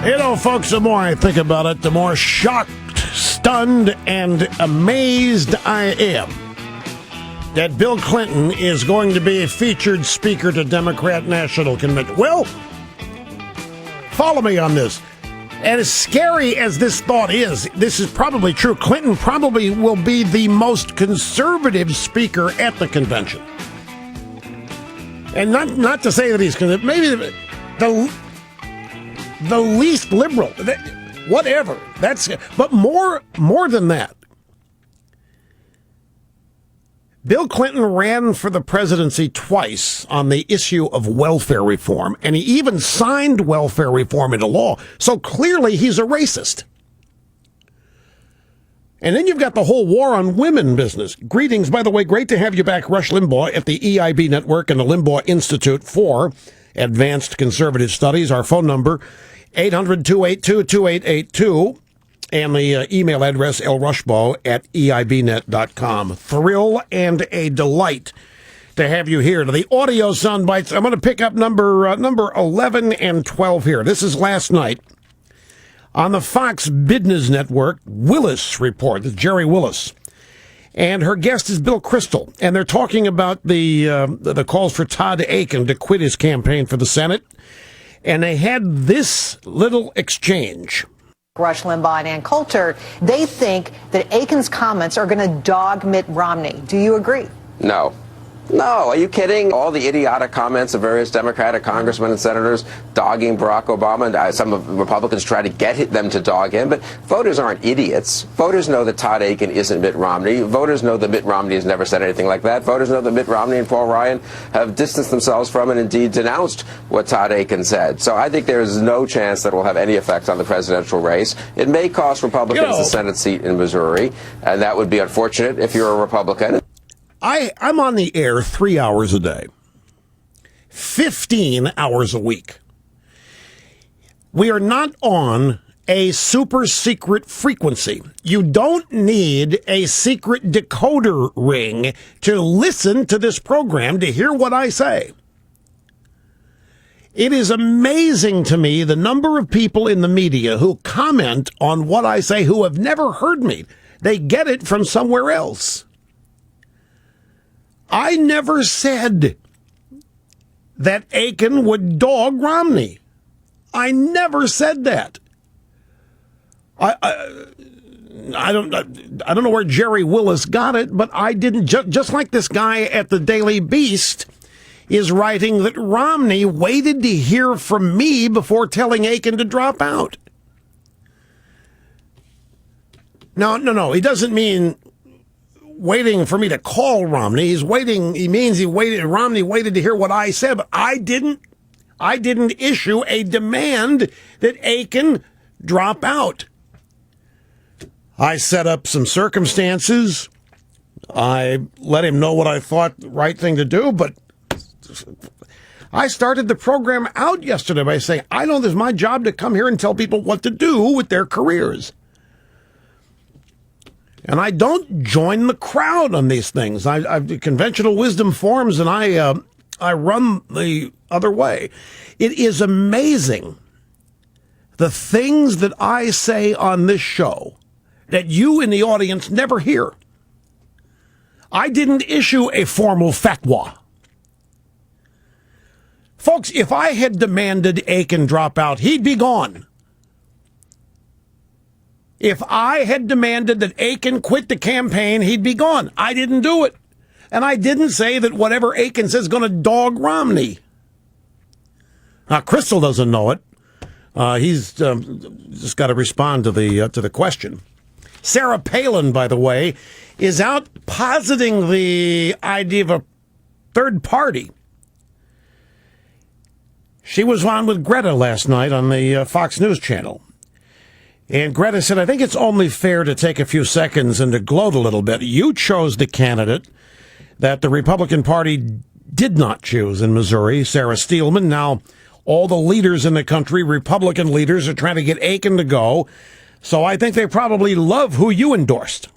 You know, folks, the more I think about it, the more shocked, stunned, and amazed I am that Bill Clinton is going to be a featured speaker to Democrat National Convention. Well, follow me on this. And as scary as this thought is, this is probably true. Clinton probably will be the most conservative speaker at the convention. And not to say that he's maybe the least liberal, whatever. But more than that, Bill Clinton ran for the presidency twice on the issue of welfare reform, and he even signed welfare reform into law. So clearly he's a racist. And then you've got the whole war on women business. Greetings, by the way. Great to have you back, Rush Limbaugh, at the EIB Network and the Limbaugh Institute for Advanced Conservative Studies. Our phone number, 800-282-2882, and the email address, lrushbaugh@eibnet.com. Thrill and a delight to have you here. To the audio sound bites, I'm going to pick up number 11 and 12 here. This is last night on the Fox Business Network, Willis Report. This is Jerry Willis. And her guest is Bill Kristol. And they're talking about the calls for Todd Akin to quit his campaign for the Senate. And they had this little exchange. Rush Limbaugh and Ann Coulter, they think that Akin's comments are going to dog Mitt Romney. Do you agree? No. No, are you kidding? All the idiotic comments of various Democratic congressmen and senators dogging Barack Obama, and some of Republicans try to get them to dog him, but voters aren't idiots. Voters know that Todd Akin isn't Mitt Romney. Voters know that Mitt Romney has never said anything like that. Voters know that Mitt Romney and Paul Ryan have distanced themselves from and indeed denounced what Todd Akin said. So I think there is no chance that it will have any effect on the presidential race. It may cost Republicans the Senate seat in Missouri, and that would be unfortunate if you're a Republican. I'm on the air 3 hours a day, 15 hours a week. We are not on a super secret frequency. You don't need a secret decoder ring to listen to this program, to hear what I say. It is amazing to me the number of people in the media who comment on what I say who have never heard me. They get it from somewhere else. I never said that Akin would dog Romney. I never said that. I don't know where Jerry Willis got it, but I didn't. Just like this guy at the Daily Beast is writing that Romney waited to hear from me before telling Akin to drop out. No. He doesn't mean waiting for me to call Romney. Romney waited to hear what I said, but I didn't issue a demand that Akin drop out. I set up some circumstances. I let him know what I thought the right thing to do, but I started the program out yesterday by saying, I know this is my job to come here and tell people what to do with their careers. And I don't join the crowd on these things. Conventional wisdom forms, and I run the other way. It is amazing the things that I say on this show that you in the audience never hear. I didn't issue a formal fatwa. Folks, if I had demanded Akin drop out, he'd be gone. If I had demanded that Akin quit the campaign, he'd be gone. I didn't do it. And I didn't say that whatever Akin says is going to dog Romney. Now, Kristol doesn't know it. He's just got to respond to the question. Sarah Palin, by the way, is out positing the idea of a third party. She was on with Greta last night on the Fox News channel. And Greta said, I think it's only fair to take a few seconds and to gloat a little bit. You chose the candidate that the Republican Party did not choose in Missouri, Sarah Steelman. Now, all the leaders in the country, Republican leaders, are trying to get Akin to go. So I think they probably love who you endorsed.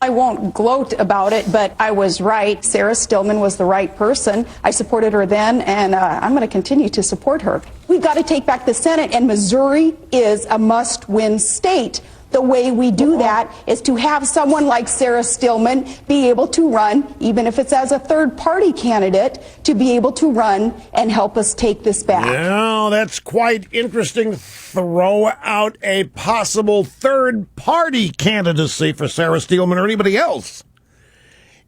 I won't gloat about it, but I was right. Sarah Stillman was the right person. I supported her then, and I'm going to continue to support her. We've got to take back the Senate, and Missouri is a must-win state. The way we do that is to have someone like Sarah Stillman be able to run, even if it's as a third-party candidate, to be able to run and help us take this back. Now, that's quite interesting. Throw out a possible third-party candidacy for Sarah Stillman or anybody else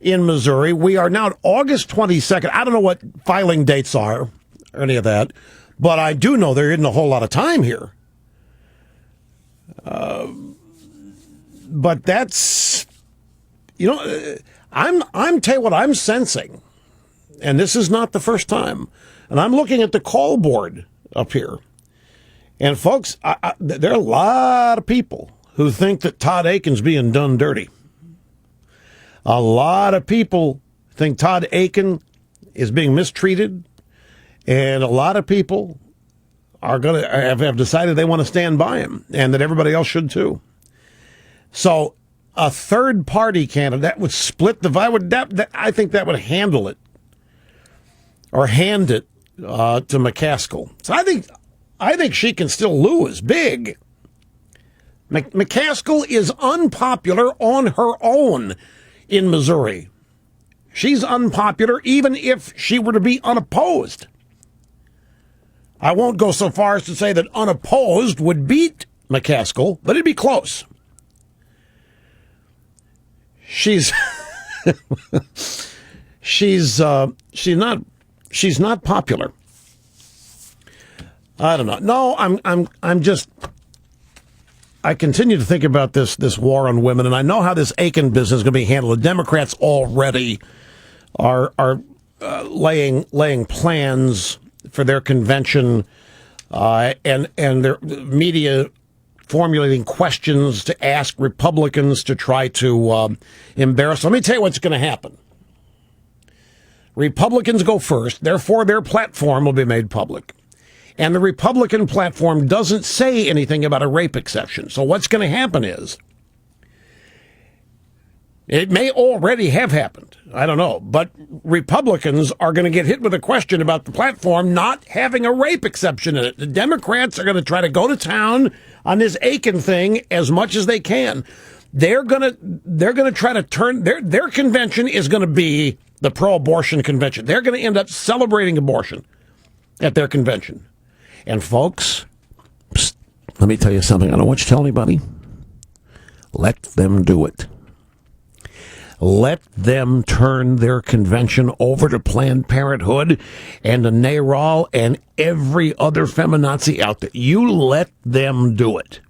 in Missouri. We are now at August 22nd. I don't know what filing dates are or any of that, but I do know there isn't a whole lot of time here. But that's, I'm tell you what I'm sensing, and this is not the first time, and I'm looking at the call board up here, and folks, there are a lot of people who think that Todd Akin's being done dirty. A lot of people think Todd Akin is being mistreated, and a lot of people are going to have decided they want to stand by him, and that everybody else should too. So a third-party candidate that would split the vote. I think that would handle it, or hand it to McCaskill. So I think she can still lose big. McCaskill is unpopular on her own in Missouri. She's unpopular even if she were to be unopposed. I won't go so far as to say that unopposed would beat McCaskill, but it'd be close. She's not popular. I don't know. No, I'm just. I continue to think about this war on women, and I know how this Akin business is going to be handled. The Democrats already are laying plans for their convention, and their media formulating questions to ask Republicans to try to embarrass. Let me tell you what's going to happen. Republicans go first, therefore their platform will be made public. And the Republican platform doesn't say anything about a rape exception. So what's going to happen is, it may already have happened, I don't know, but Republicans are going to get hit with a question about the platform not having a rape exception in it. The Democrats are going to try to go to town on this Akin thing as much as they can. They're going to try to turn their convention is going to be the pro-abortion convention. They're going to end up celebrating abortion at their convention. And folks, let me tell you something. I don't want you to tell anybody. Let them do it. Let them turn their convention over to Planned Parenthood and to NARAL and every other feminazi out there. You let them do it.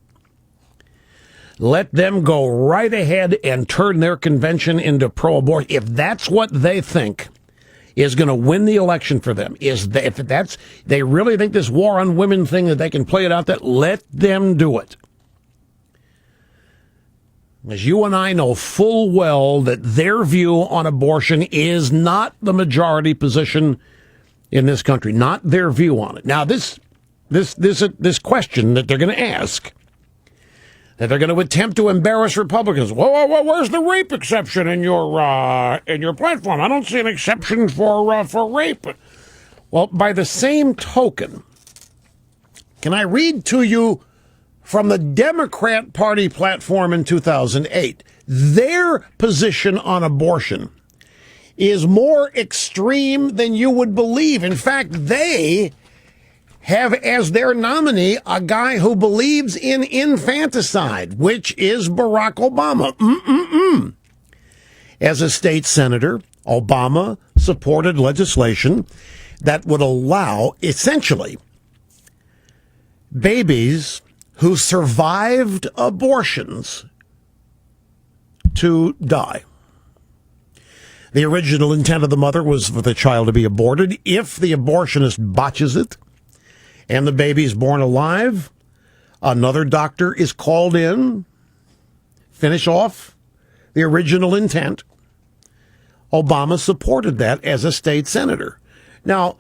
Let them go right ahead and turn their convention into pro-abortion. If that's what they think is going to win the election for them, if they really think this war on women thing that they can play it out, that let them do it. As you and I know full well that their view on abortion is not the majority position in this country, not their view on it. Now, this question that they're going to ask, that they're going to attempt to embarrass Republicans. Whoa, where's the rape exception in your platform? I don't see an exception for rape. Well, by the same token, can I read to you from the Democrat Party platform in 2008? Their position on abortion is more extreme than you would believe. In fact, they have as their nominee a guy who believes in infanticide, which is Barack Obama. As a state senator, Obama supported legislation that would allow, essentially, babies who survived abortions to die. The original intent of the mother was for the child to be aborted. If the abortionist botches it and the baby is born alive, another doctor is called in, finish off the original intent. Obama supported that as a state senator. Now,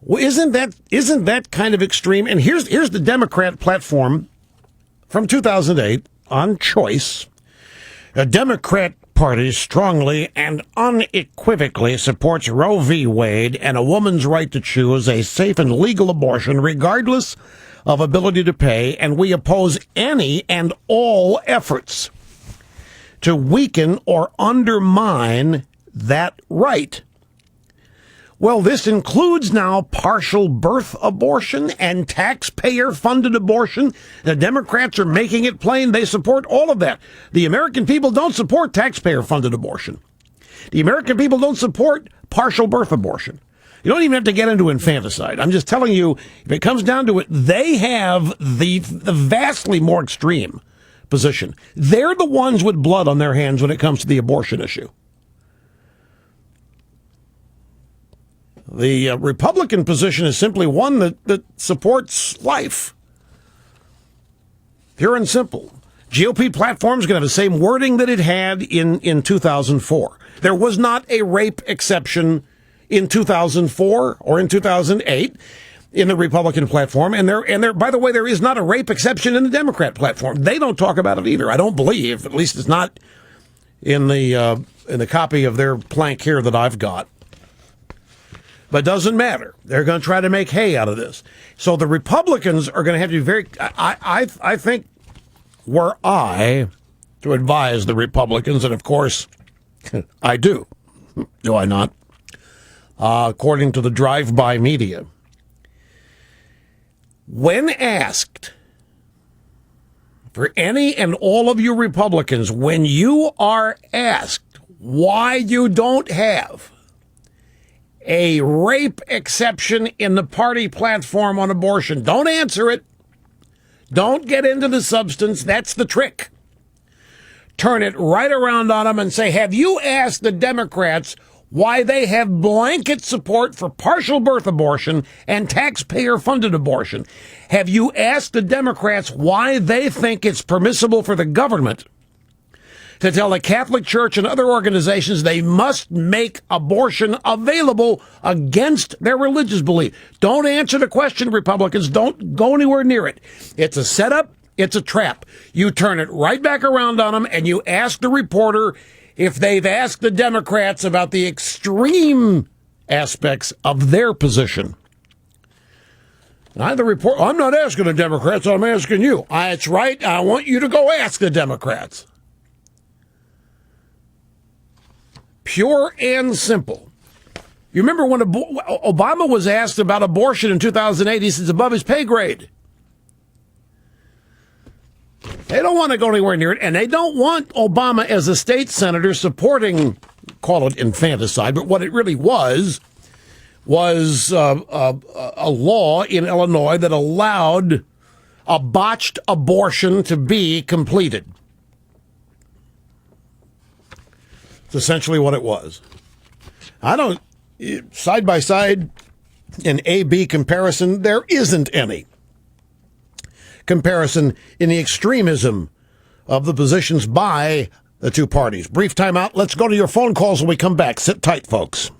isn't that kind of extreme? And here's the Democrat platform from 2008 on choice, The Democrat Party strongly and unequivocally supports Roe v. Wade and a woman's right to choose a safe and legal abortion regardless of ability to pay, and we oppose any and all efforts to weaken or undermine that right. Well, this includes now partial birth abortion and taxpayer-funded abortion. The Democrats are making it plain they support all of that. The American people don't support taxpayer-funded abortion. The American people don't support partial birth abortion. You don't even have to get into infanticide. I'm just telling you, if it comes down to it, they have the vastly more extreme position. They're the ones with blood on their hands when it comes to the abortion issue. The Republican position is simply one that supports life. Pure and simple. GOP platform is going to have the same wording that it had in 2004. There was not a rape exception in 2004 or in 2008 in the Republican platform. And there, by the way, there is not a rape exception in the Democrat platform. They don't talk about it either. I don't believe, at least it's not in the copy of their plank here that I've got. But it doesn't matter. They're going to try to make hay out of this. So the Republicans are going to have to be very, I think, were I to advise the Republicans, and of course, I do I not? According to the drive-by media, when asked, for any and all of you Republicans, when you are asked why you don't have a rape exception in the party platform on abortion, don't answer it. Don't get into the substance. That's the trick. Turn it right around on them and say, have you asked the Democrats why they have blanket support for partial birth abortion and taxpayer-funded abortion? Have you asked the Democrats why they think it's permissible for the government to tell the Catholic Church and other organizations they must make abortion available against their religious belief? Don't answer the question, Republicans. Don't go anywhere near it. It's a setup. It's a trap. You turn it right back around on them, and you ask the reporter if they've asked the Democrats about the extreme aspects of their position. I'm not asking the Democrats. I'm asking you. It's right. I want you to go ask the Democrats. Pure and simple. You remember when Obama was asked about abortion in 2008, he says it's above his pay grade. They don't want to go anywhere near it, and they don't want Obama as a state senator supporting, call it infanticide, but what it really was a law in Illinois that allowed a botched abortion to be completed. It's essentially what it was. Side by side, an A-B comparison, there isn't any comparison in the extremism of the positions by the two parties. Brief timeout. Let's go to your phone calls when we come back. Sit tight, folks.